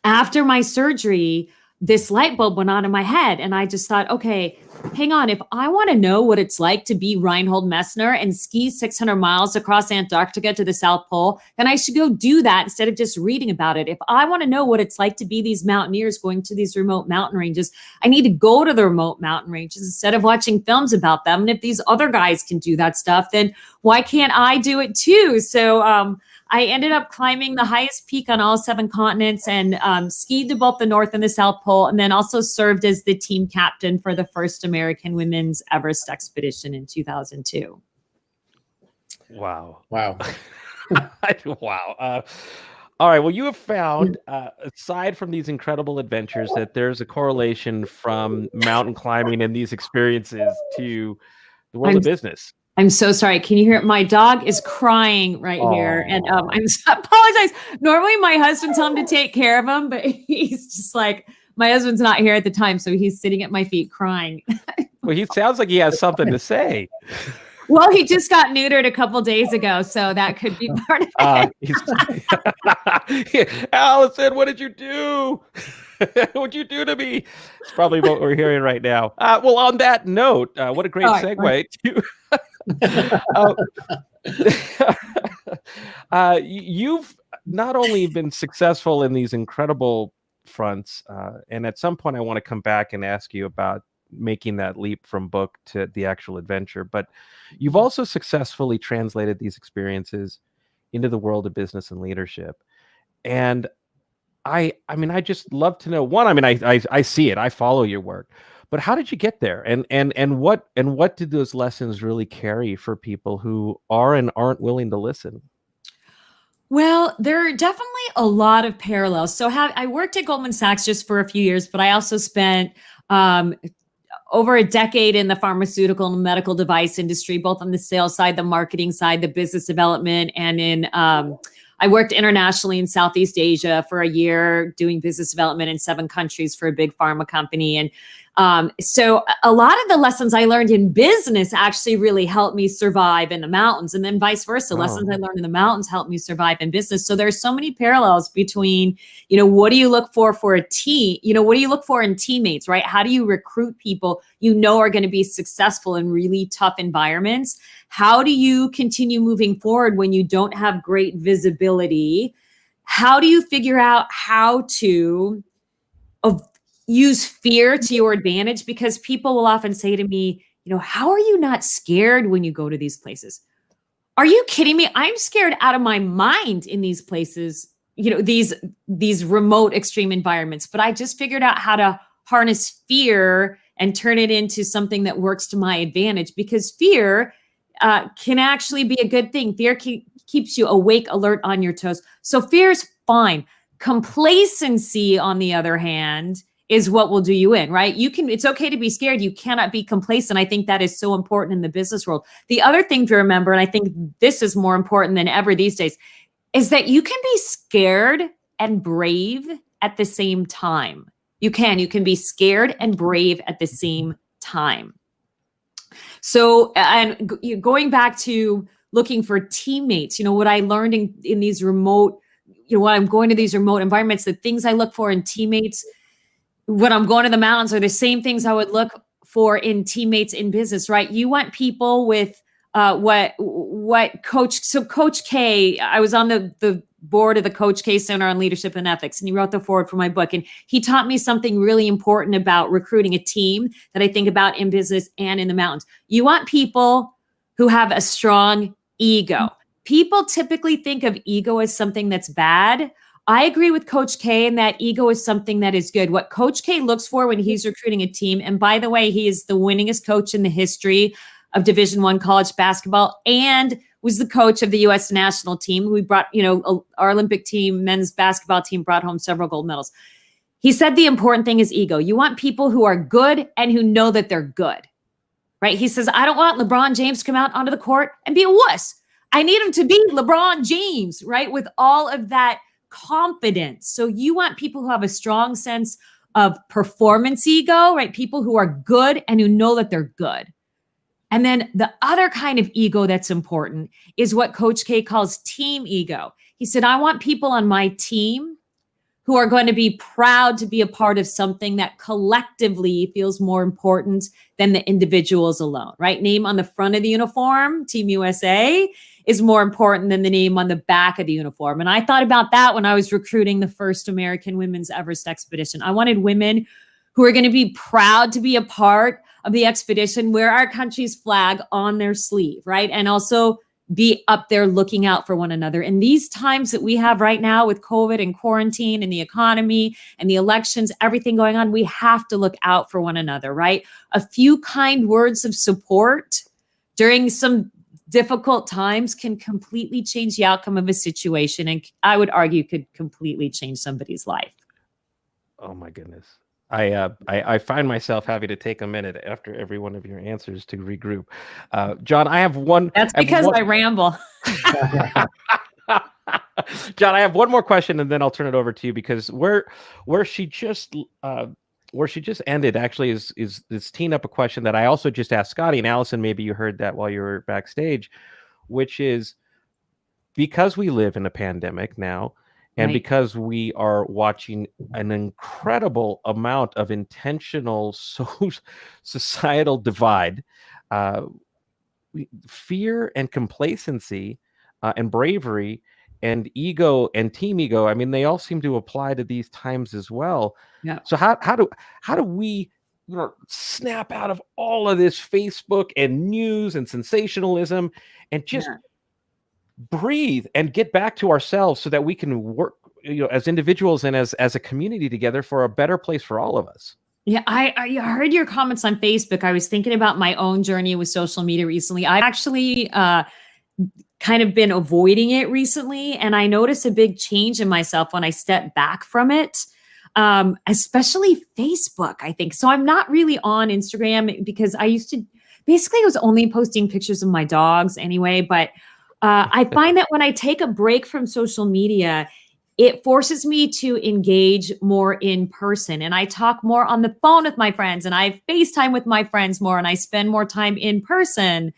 after my surgery, this light bulb went on in my head. And I just thought, okay, hang on. If I want to know what it's like to be Reinhold Messner and ski 600 miles across Antarctica to the South Pole, then I should go do that instead of just reading about it. If I want to know what it's like to be these mountaineers going to these remote mountain ranges, I need to go to the remote mountain ranges instead of watching films about them. And if these other guys can do that stuff, then why can't I do it too? So I ended up climbing the highest peak on all 7 continents and skied to both the North and the South Pole, and then also served as the team captain for the first American women's Everest expedition in 2002. Wow. Wow. All right. Well, you have found, aside from these incredible adventures, that there's a correlation from mountain climbing and these experiences to the world of business. I'm so sorry. Can you hear it? My dog is crying right here. And I apologize. Normally my husband tells him to take care of him, but he's just like, my husband's not here at the time. So he's sitting at my feet crying. Well, he sounds like he has something to say. Well, he just got neutered a couple days ago. So that could be part of it. Alison, what did you do? What'd you do to me? It's probably what we're hearing right now. Well, on that note, what a great segue to you've not only been successful in these incredible fronts, and at some point I want to come back and ask you about making that leap from book to the actual adventure, but you've also successfully translated these experiences into the world of business and leadership. And I mean, I just love to know, one, I mean, I see it, I follow your work, but how did you get there? And what did those lessons really carry for people who are and aren't willing to listen? Well, there are definitely a lot of parallels. So I worked at Goldman Sachs just for a few years, but I also spent over a decade in the pharmaceutical and medical device industry, both on the sales side, the marketing side, the business development, and I worked internationally in Southeast Asia for a year doing business development in 7 countries for a big pharma company. And so a lot of the lessons I learned in business actually really helped me survive in the mountains, and then vice versa. Lessons I learned in the mountains helped me survive in business. So there's so many parallels between, what do you look for a team? What do you look for in teammates, right? How do you recruit people are going to be successful in really tough environments? How do you continue moving forward when you don't have great visibility? How do you figure out how to use fear to your advantage? Because people will often say to me, how are you not scared when you go to these places? Are you kidding me? I'm scared out of my mind in these places, these remote extreme environments, but I just figured out how to harness fear and turn it into something that works to my advantage, because fear can actually be a good thing. Fear keeps you awake, alert, on your toes. So fear is fine. Complacency, on the other hand, is what will do you in, right? It's okay to be scared. You cannot be complacent. I think that is so important in the business world. The other thing to remember, and I think this is more important than ever these days, is that you can be scared and brave at the same time. You can be scared and brave at the same time. So, and going back to looking for teammates, what I learned in these remote, when I'm going to these remote environments, the things I look for in teammates when I'm going to the mountains are the same things I would look for in teammates in business, right? You want people with what Coach K, I was on the board of the Coach K Center on Leadership and Ethics, and he wrote the foreword for my book. And he taught me something really important about recruiting a team that I think about in business and in the mountains. You want people who have a strong ego. People typically think of ego as something that's bad. I agree with Coach K in that ego is something that is good. What Coach K looks for when he's recruiting a team, and by the way, he is the winningest coach in the history of Division I college basketball, and was the coach of the U.S. national team. We brought, our Olympic team, men's basketball team, brought home several gold medals. He said the important thing is ego. You want people who are good and who know that they're good, right? He says, I don't want LeBron James to come out onto the court and be a wuss. I need him to be LeBron James, right? With all of that confidence. So you want people who have a strong sense of performance ego, right? People who are good and who know that they're good. And then the other kind of ego that's important is what Coach K calls team ego. He said, I want people on my team who are going to be proud to be a part of something that collectively feels more important than the individuals alone, right? Name on the front of the uniform, Team USA, is more important than the name on the back of the uniform. And I thought about that when I was recruiting the first American women's Everest expedition. I wanted women who are going to be proud to be a part of the expedition, wear our country's flag on their sleeve, right? And also be up there looking out for one another. In these times that we have right now with COVID and quarantine and the economy and the elections, everything going on, we have to look out for one another, right? A few kind words of support during some difficult times can completely change the outcome of a situation, and I would argue could completely change somebody's life. Oh my goodness. I find myself having to take a minute after every one of your answers to regroup. John, I have one. That's because I ramble. John, I have one more question, and then I'll turn it over to you, because where she just ended actually is teeing up a question that I also just asked Scotty, and Alison, maybe you heard that while you were backstage, which is, because we live in a pandemic now, and because we are watching an incredible amount of intentional societal divide, fear and complacency and bravery and ego and team ego, I mean, they all seem to apply to these times as well. Yeah. So how do we, snap out of all of this Facebook and news and sensationalism and just breathe and get back to ourselves so that we can work, as individuals and as a community together for a better place for all of us? Yeah, I heard your comments on Facebook. I was thinking about my own journey with social media recently. I've actually kind of been avoiding it recently, and I noticed a big change in myself when I stepped back from it, especially Facebook, I think. So I'm not really on Instagram, because I was only posting pictures of my dogs anyway, but I find that when I take a break from social media, it forces me to engage more in person, and I talk more on the phone with my friends, and I FaceTime with my friends more, and I spend more time in person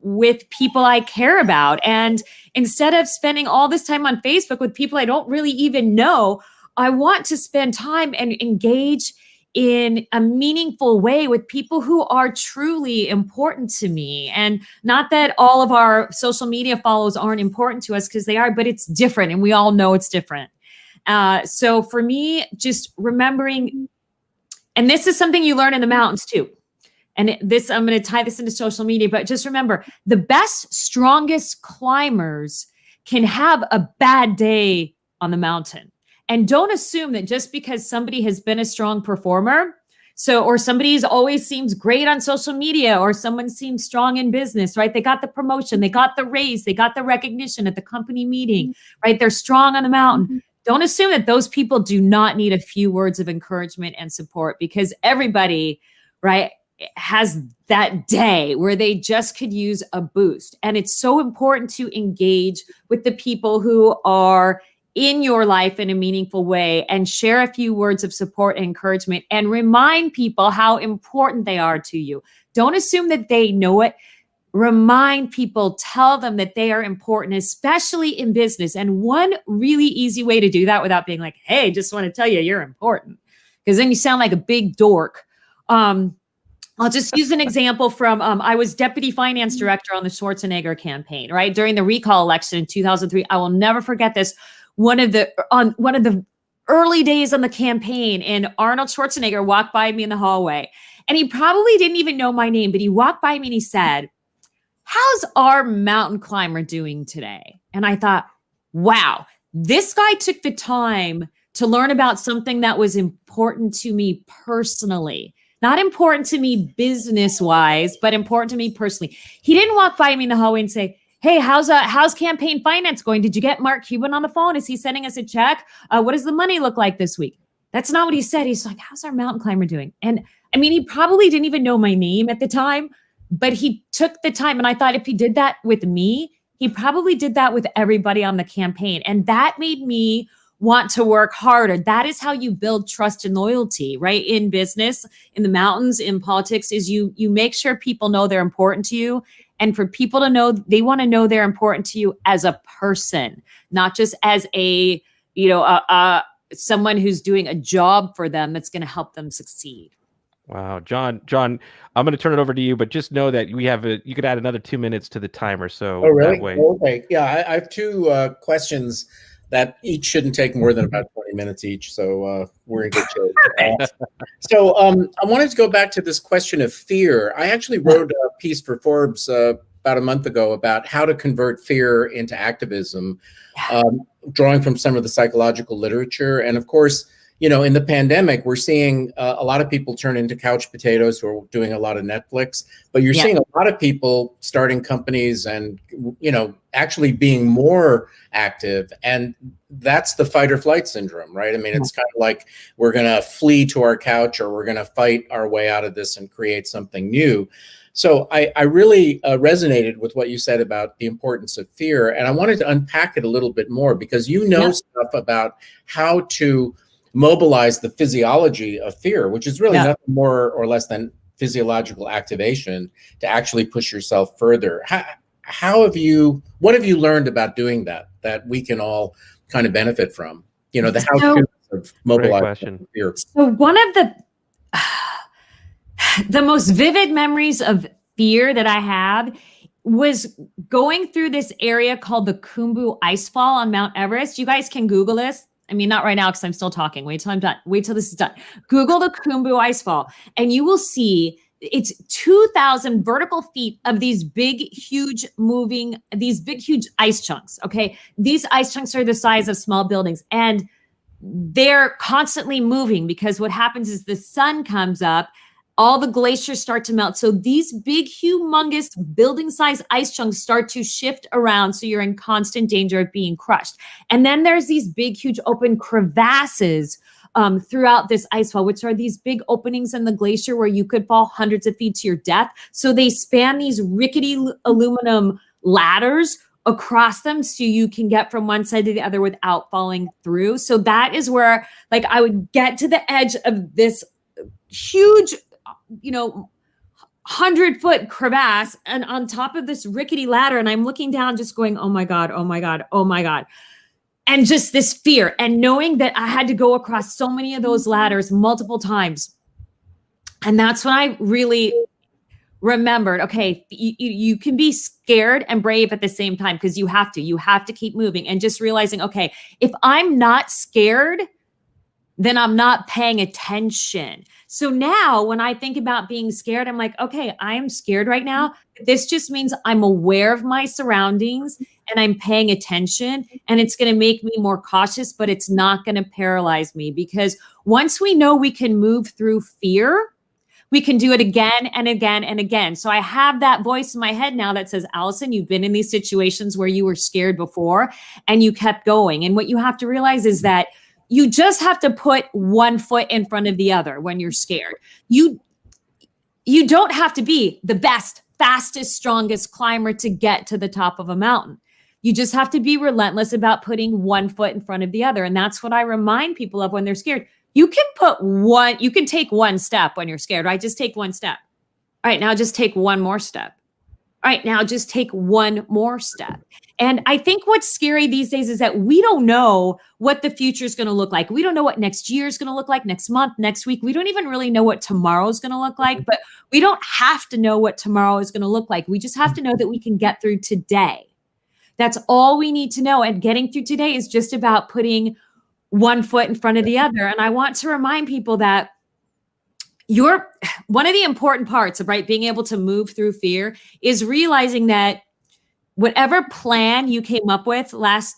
with people I care about. And instead of spending all this time on Facebook with people I don't really even know, I want to spend time and engage in a meaningful way with people who are truly important to me. And not that all of our social media follows aren't important to us, because they are, but it's different, and we all know it's different. So for me, just remembering, and this is something you learn in the mountains too. And I'm going to tie this into social media, but just remember, the best, strongest climbers can have a bad day on the mountain. And don't assume that just because somebody has been a strong performer, or somebody always seems great on social media, or someone seems strong in business, right? They got the promotion, they got the raise, they got the recognition at the company meeting, right? They're strong on the mountain. Don't assume that those people do not need a few words of encouragement and support, because everybody, right, has that day where they just could use a boost. And it's so important to engage with the people who are in your life in a meaningful way, and share a few words of support and encouragement, and remind people how important they are to you. Don't assume that they know it. Remind people, tell them that they are important, especially in business. And one really easy way to do that without being like, hey, just want to tell you you're important, because then you sound like a big dork. I'll just use an example from, I was deputy finance director on the Schwarzenegger campaign, right? During the recall election in 2003. I will never forget this. One of the early days on the campaign, and Arnold Schwarzenegger walked by me in the hallway, and he probably didn't even know my name, but he walked by me and he said, "How's our mountain climber doing today?" And I thought, wow, this guy took the time to learn about something that was important to me personally. Not important to me business-wise, but important to me personally. He didn't walk by me in the hallway and say, "Hey, how's campaign finance going? Did you get Mark Cuban on the phone? Is he sending us a check? What does the money look like this week?" That's not what he said. He's like, "How's our mountain climber doing?" And I mean, he probably didn't even know my name at the time, but he took the time. And I thought, if he did that with me, he probably did that with everybody on the campaign. And that made me want to work harder. That is how you build trust and loyalty, right? In business, in the mountains, in politics, is you make sure people know they're important to you. And for people to know, they want to know they're important to you as a person, not just as someone who's doing a job for them that's going to help them succeed. Wow, John, I'm going to turn it over to you, but just know that you could add another 2 minutes to the timer. So really? That way. Okay. Yeah, I have two questions that each shouldn't take more than about 20 minutes each. So we're in good shape. So I wanted to go back to this question of fear. I actually wrote a piece for Forbes about a month ago about how to convert fear into activism, drawing from some of the psychological literature. And of course, in the pandemic, we're seeing a lot of people turn into couch potatoes who are doing a lot of Netflix, but you're seeing a lot of people starting companies and, actually being more active. And that's the fight or flight syndrome, right? I mean, it's kind of like we're going to flee to our couch, or we're going to fight our way out of this and create something new. So I really resonated with what you said about the importance of fear. And I wanted to unpack it a little bit more, because stuff about how to mobilize the physiology of fear, which is really nothing more or less than physiological activation to actually push yourself further. What have you learned about doing that we can all kind of benefit from? The how-to of mobilizing fear. So one of the most vivid memories of fear that I have was going through this area called the Khumbu Icefall on Mount Everest. You guys can Google this. I mean, not right now because I'm still talking. Wait till I'm done. Wait till this is done. Google the Khumbu Icefall, and you will see it's 2,000 vertical feet of these big, huge ice chunks. Okay. These ice chunks are the size of small buildings, and they're constantly moving because what happens is the sun comes up, all the glaciers start to melt. So these big, humongous building-sized ice chunks start to shift around. So you're in constant danger of being crushed. And then there's these big, huge open crevasses throughout this ice fall, which are these big openings in the glacier where you could fall hundreds of feet to your death. So they span these rickety aluminum ladders across them so you can get from one side to the other without falling through. So that is where, like, I would get to the edge of this huge 100-foot crevasse and on top of this rickety ladder. And I'm looking down just going, oh my God, oh my God, oh my God. And just this fear and knowing that I had to go across so many of those ladders multiple times. And that's when I really remembered, okay, you can be scared and brave at the same time, because you have to keep moving, and just realizing, okay, if I'm not scared, then I'm not paying attention. So now when I think about being scared, I'm like, okay, I am scared right now. This just means I'm aware of my surroundings and I'm paying attention, and it's going to make me more cautious, but it's not going to paralyze me, because once we know we can move through fear, we can do it again and again and again. So I have that voice in my head now that says, Alison, you've been in these situations where you were scared before and you kept going. And what you have to realize is that you just have to put one foot in front of the other when you're scared. You don't have to be the best, fastest, strongest climber to get to the top of a mountain. You just have to be relentless about putting one foot in front of the other. And that's what I remind people of when they're scared. You can take one step when you're scared, right? Just take one step. All right, now just take one more step. All right, now just take one more step. And I think what's scary these days is that we don't know what the future is going to look like. We don't know what next year is going to look like, next month, next week. We don't even really know what tomorrow is going to look like, but we don't have to know what tomorrow is going to look like. We just have to know that we can get through today. That's all we need to know. And getting through today is just about putting one foot in front of the other. And I want to remind people that one of the important parts of being able to move through fear is realizing that whatever plan you came up with last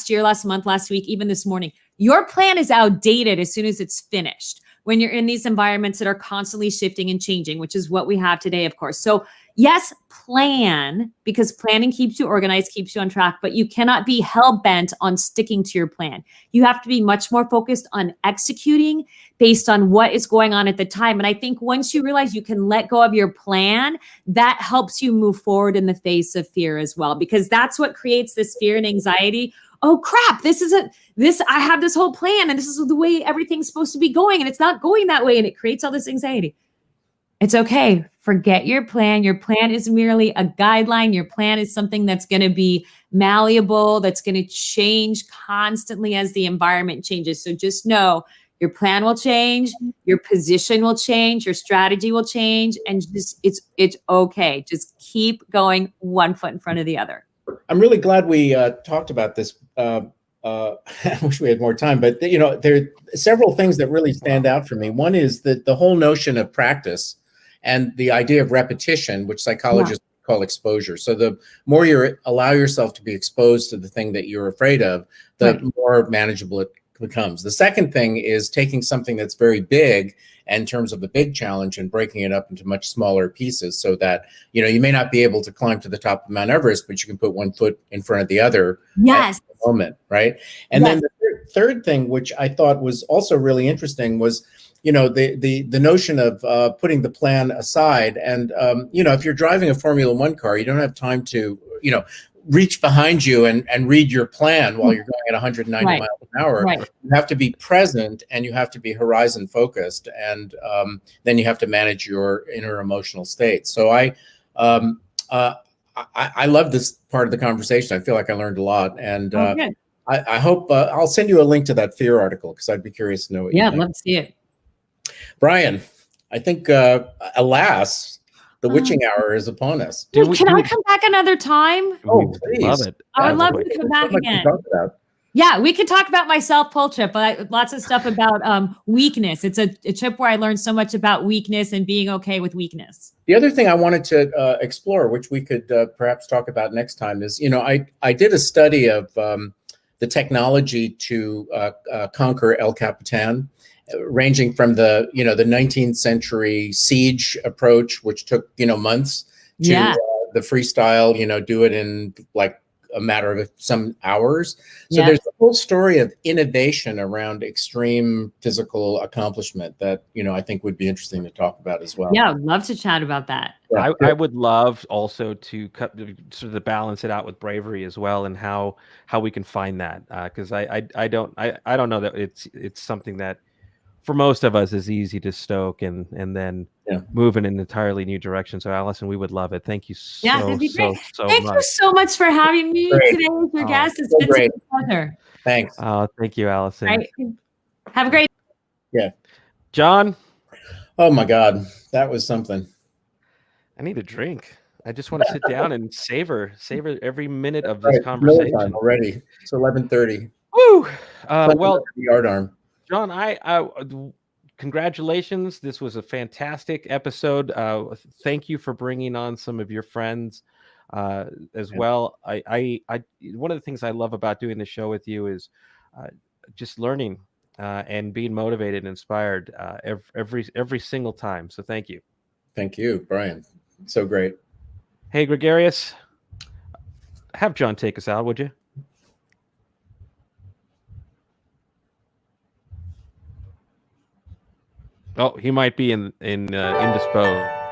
year, last month, last week, even this morning, your plan is outdated as soon as it's finished. When you're in these environments that are constantly shifting and changing, which is what we have today, of course. So yes, plan, because planning keeps you organized, keeps you on track, but you cannot be hell-bent on sticking to your plan. You have to be much more focused on executing based on what is going on at the time. And I think once you realize you can let go of your plan, that helps you move forward in the face of fear as well, because that's what creates this fear and anxiety. Oh crap, I have this whole plan and this is the way everything's supposed to be going and it's not going that way, and it creates all this anxiety. It's okay. Forget your plan. Your plan is merely a guideline. Your plan is something that's going to be malleable, that's going to change constantly as the environment changes. So just know your plan will change, your position will change, your strategy will change, and just it's okay. Just keep going one foot in front of the other. I'm really glad we talked about this. I wish we had more time, but there are several things that really stand out for me. One is that the whole notion of practice and the idea of repetition, which psychologists call exposure. So the more you allow yourself to be exposed to the thing that you're afraid of, the more manageable it becomes. The second thing is taking something that's very big in terms of the big challenge and breaking it up into much smaller pieces so that, you may not be able to climb to the top of Mount Everest, but you can put one foot in front of the other Yes. at the moment, right? And then the third thing, which I thought was also really interesting, was the notion of putting the plan aside. And if you're driving a Formula One car, you don't have time to reach behind you and read your plan while you're going at 190 miles an hour. Right. You have to be present and you have to be horizon focused, and then you have to manage your inner emotional state. So I love this part of the conversation. I feel like I learned a lot, and I hope I'll send you a link to that fear article because I'd be curious to know what you think. I'd love to see it. Brian, I think alas, the witching hour is upon us. Can I come back another time? Oh, please. Love it. I would love to come back again. Yeah, we could talk about my self-pull trip, but lots of stuff about weakness. It's a trip where I learned so much about weakness and being okay with weakness. The other thing I wanted to explore, which we could perhaps talk about next time, is, I did a study of the technology to conquer El Capitan, ranging from the 19th century siege approach, which took months, to the freestyle, do it in like a matter of some hours. So there's a whole story of innovation around extreme physical accomplishment that I think would be interesting to talk about as well. Yeah, I'd love to chat about that. Yeah. I would love also to sort of balance it out with bravery as well, and how we can find that, because I don't know that it's something that for most of us is easy to stoke and then move in an entirely new direction. So Alison, we would love it. Thank you so that'd be great. so Thank much. you so much for having me today as your guest. It's been great. such a pleasure. Thanks. Thank you, Alison. Right. Have a great John. Oh my God, that was something. I need a drink. I just want to sit down and savor every minute of this conversation. Already. It's 11:30. Woo! Well, the yard arm. John, I congratulations. This was a fantastic episode. Thank you for bringing on some of your friends as well. I one of the things I love about doing the show with you is just learning and being motivated and inspired every single time. So thank you. Thank you, Brian. So great. Hey, Gregarious, have John take us out, would you? Oh, he might be indisposed.